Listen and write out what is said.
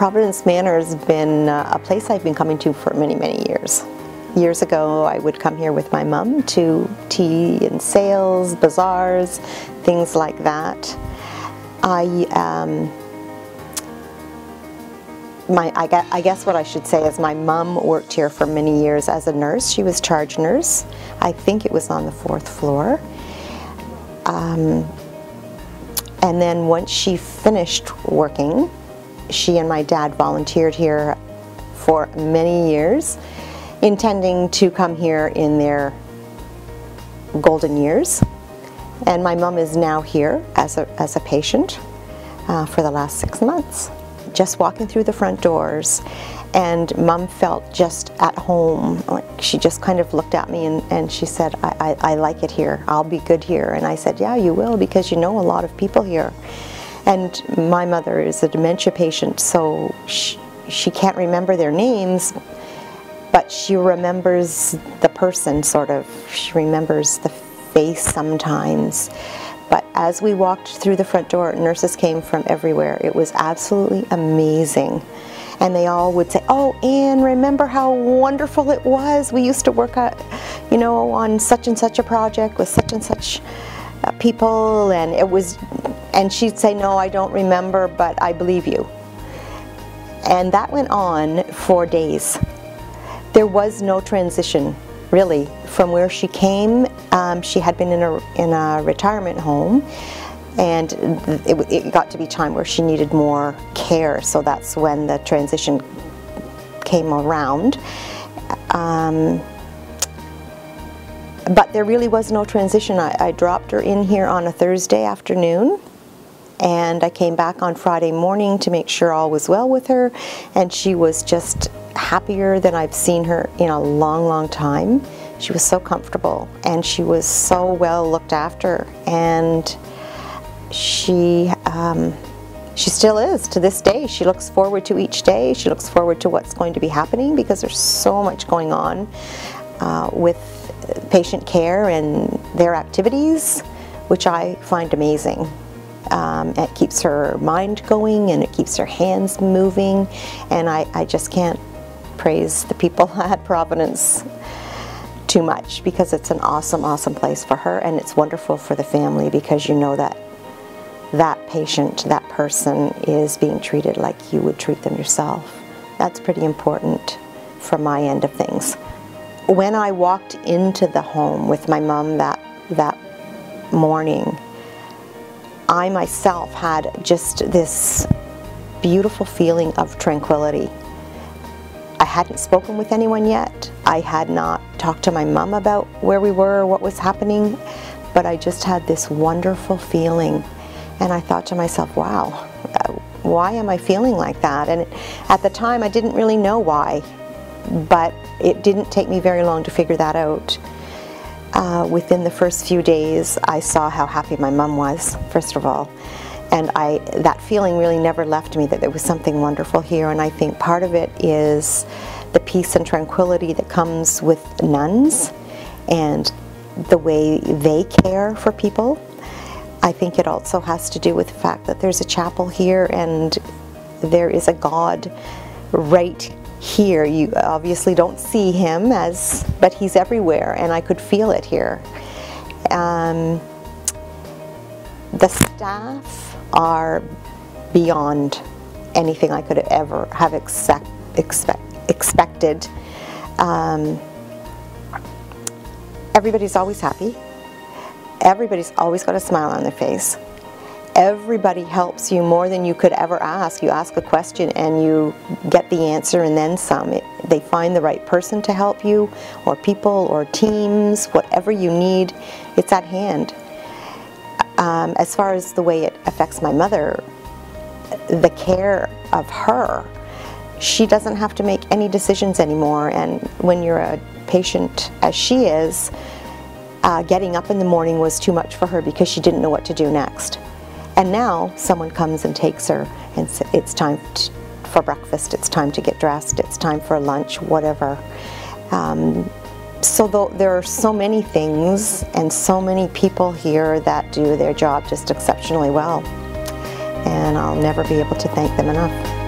Providence Manor has been a place I've been coming to for many, many years. Years ago, I would come here with my mom to tea and sales, bazaars, things like that. I guess what I should say is my mom worked here for many years as a nurse. She was charge nurse. I think it was on the 4th floor. And then once she finished working, she and my dad volunteered here for many years, intending to come here in their golden years. And my mom is now here as a patient for the last 6 months. Just walking through the front doors, and Mom felt just at home. Like she just kind of looked at me and she said, I like it here, I'll be good here. And I said, yeah, you will, because you know a lot of people here. And my mother is a dementia patient, so she can't remember their names, but she remembers the person, sort of. She remembers the face sometimes. But as we walked through the front door, nurses came from everywhere. It was absolutely amazing. And they all would say, oh, Anne, remember how wonderful it was? We used to work at, you know, on such and such a project with such and such people, and it was, and she'd say, no, I don't remember, but I believe you. And that went on for days. There was no transition, really, from where she came. She had been in a retirement home, and it got to be time where she needed more care, so that's when the transition came around. But there really was no transition. I dropped her in here on a Thursday afternoon, and I came back on Friday morning to make sure all was well with her, and she was just happier than I've seen her in a long, long time. She was so comfortable, and she was so well looked after, and she still is to this day. She looks forward to each day. She looks forward to what's going to be happening, because there's so much going on with patient care and their activities, which I find amazing. It keeps her mind going, and it keeps her hands moving, and I just can't praise the people at Providence too much, because it's an awesome, awesome place for her, and it's wonderful for the family, because you know that that patient, that person is being treated like you would treat them yourself. That's pretty important from my end of things. When I walked into the home with my mom that morning, I myself had just this beautiful feeling of tranquility. I hadn't spoken with anyone yet. I had not talked to my mom about where we were, what was happening, but I just had this wonderful feeling. And I thought to myself, wow, why am I feeling like that? And at the time, I didn't really know why, but it didn't take me very long to figure that out. Within the first few days, I saw how happy my mom was, first of all. And that feeling really never left me, that there was something wonderful here. And I think part of it is the peace and tranquility that comes with nuns and the way they care for people. I think it also has to do with the fact that there's a chapel here, and there is a God right here. You obviously don't see him, but he's everywhere, and I could feel it here. The staff are beyond anything I could ever have expected. Everybody's always happy. Everybody's always got a smile on their face. Everybody helps you more than you could ever ask. You ask a question and you get the answer and then some. They find the right person to help you, or people, or teams, whatever you need, it's at hand. As far as the way it affects my mother, the care of her, she doesn't have to make any decisions anymore. And when you're a patient, as she is, getting up in the morning was too much for her, because she didn't know what to do next. And now someone comes and takes her, and it's time for breakfast, it's time to get dressed, it's time for lunch, whatever. So there are so many things and so many people here that do their job just exceptionally well. And I'll never be able to thank them enough.